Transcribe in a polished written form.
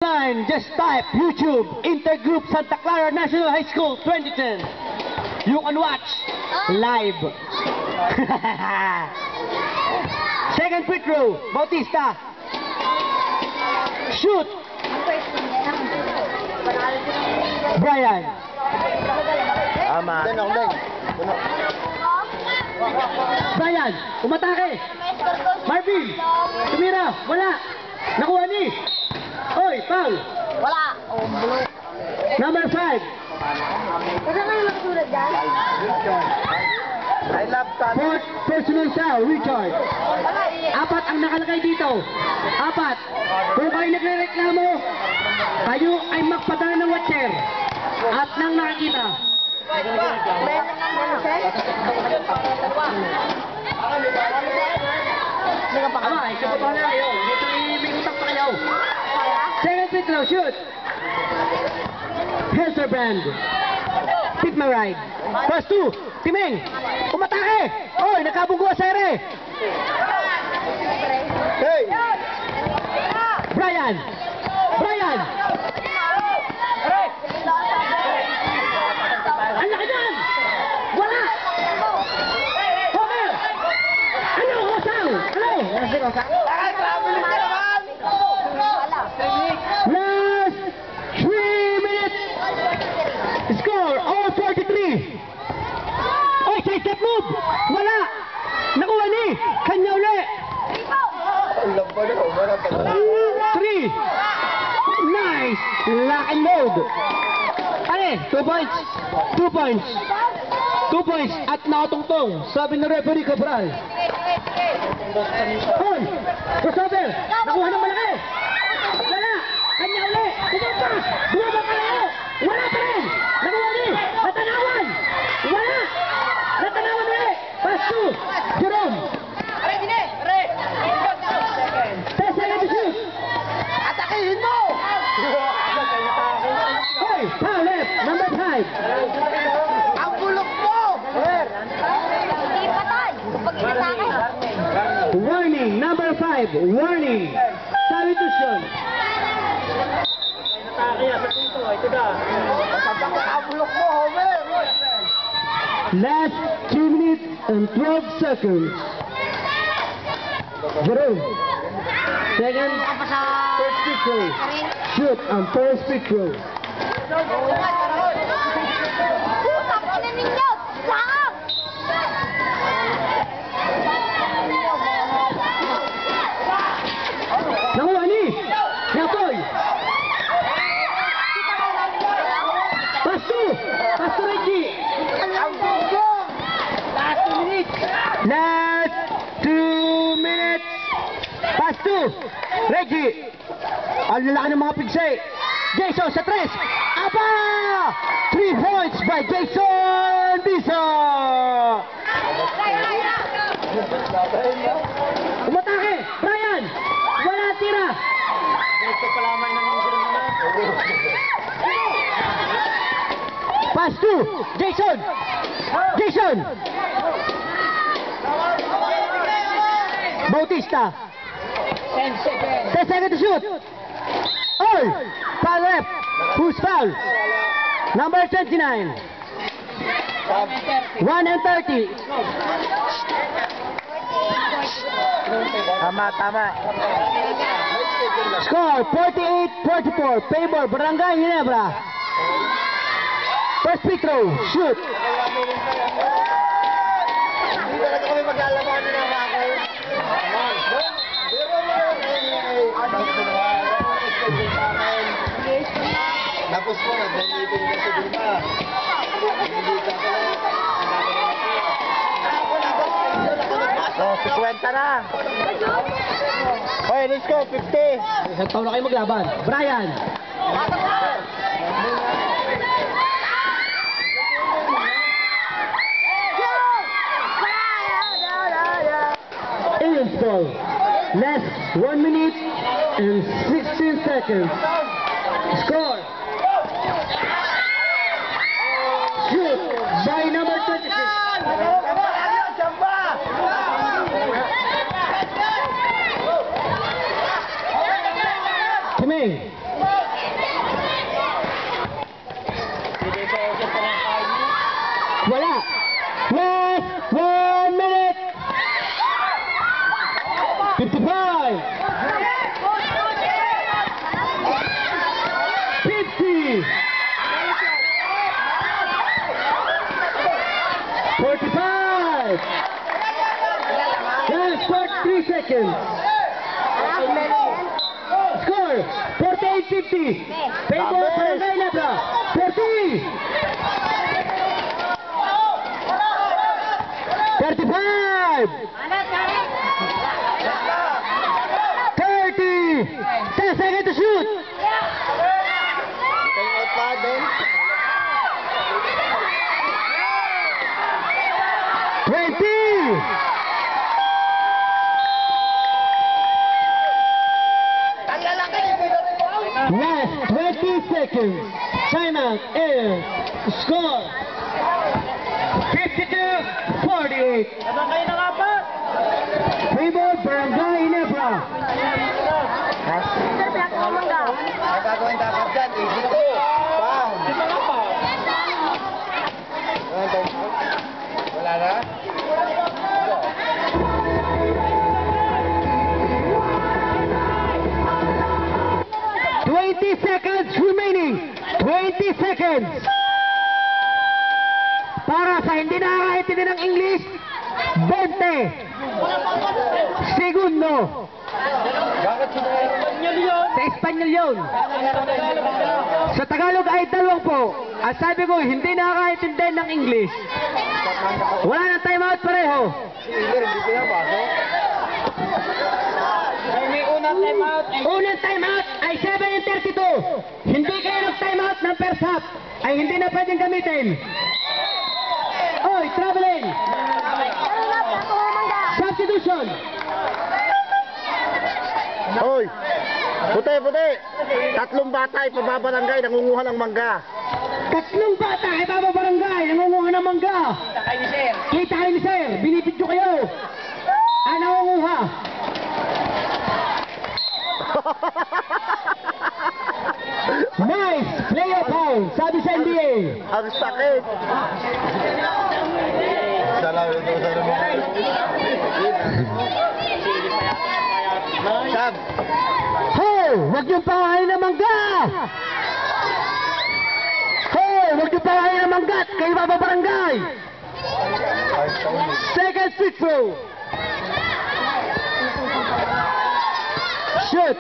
Online, just type YouTube Intergroup Santa Clara National High School 2010. You can watch live. Second free throw, Bautista. Shoot. Brian. Tama. Brian, umatake. Marvin, tumira, wala. Nakuha ni. Oy, foul. Wala. Oh, blue. Number 5. Kasi nga nagsulat dyan? I love Tana. Fourth personal foul, Richard. Apat ang nakalagay dito. Apat. Kung kayo nagre-reklamo, kayo ay magpadala ng watcher. At nang nakakita. Ama, isabot na kayo. Dito may utang pa kayo. Second free throw, shoot. Helserbrand. Pick my ride. First 2. Timeng. Umatake. Oy, nakabunggo sa ere. Hey! Brian. Brian. Ang laki yan. Wala. Homer. Ano, Osang? Ano? Ay, traveling ka naman! Last 3 minutes. Score, all 43. Oy, side step move. Wala. Nakuha ni. Kanya uli. Alam pa na, umara pa na. 3. Nice. Lock and load. Ano? 2 points. 2 points. 2 points. At nakatungtong. Sabi ng referee Cabral. Hoy! Crossover! Nakuha ng malaki! Wala! Kanya uli! Bumaba! Bumaba ka lang! Wala pa rin! Nakuha ni! Natanawan! Wala! Natanawan ulit! Pass to Jerome! 10 seconds to shoot! Atakihin mo! Hoy! Foul left! Number 5! Ang bulok mo! Hindi patay. Kapag inatake. Warning! Number 5! Warning! Salutation! Ang bulok mo, Homer! Last 2 minutes and 12 seconds. Jerome. Second. First free throw. Shoot on first free throw. Putak na ninyo! Saan? Nakuha ni. Yatoy. Pass to. Pass to Reggie. Ang bulok! Last 2 minutes. Last 2 minutes. Pass to Reggie. Ang lalaki ng mga pigsay. Jason sa 3. Aba! 3 points by Jason Biso. Umatake. Brian. Wala tira. Pass to Jason. Jason. Bautista. 10 seconds to shoot. All. Foul left. Who's foul? Number 29. 1 and 30. Tama. Score 48-44. Favor Barangay Ginebra. First free throw. Shoot. Hindi talaga kami maglalaban ng mga kayo. Tapos po, nag-meeting ka sa Duma. Hindi ka ka. Oh, 50 na. Hoy, let's go, 50. Isang taon na kayo maglaban. Brian. Aliens ball. Last 1 minute and 16 seconds. Score. Shoot by number 26. Timeng. seconds. Score 48-50. Favor Barangay Lebra. 40. 35. 30. 10 seconds to shoot. Time out pa din. 20. Last 20 seconds. Timeout is score 52-48. Favor Barangay Lebra. Ang gagawin dapat dyan, easy to. Bam! Wala na? 20 seconds remaining. 20 seconds. Para sa hindi nakakaintindi ng English, 20 segundo. Bakit Sa Espanyol yun. Sa Tagalog ay 20. At sabi ko, hindi nakakaintindi ng English. Wala nang timeout pareho. Si Ilir, hindi pinapasok. May unang time out. Unang timeout ay 7:32. Hindi kayo nag-timeout ng first half. Ay hindi na pwedeng gamitin. Oy, traveling. Substitution. Hoy! Puti, puti! Tatlong bata ay pababarangay, nangunguha ng mangga. Tatlong bata ay bababarangay, nangunguha ng mangga. Kita kayo ni sir, binibidyo kayo. Ah, nangunguha. Nice, player foul, sabi sa NBA. Ang sakit! Salamat ito sa naman. Sab! Ho, wag yung pangahay ng mangga. Ho, wag yung pangahay ng mangga, kayo bababarangay. Second free throw. Shoot.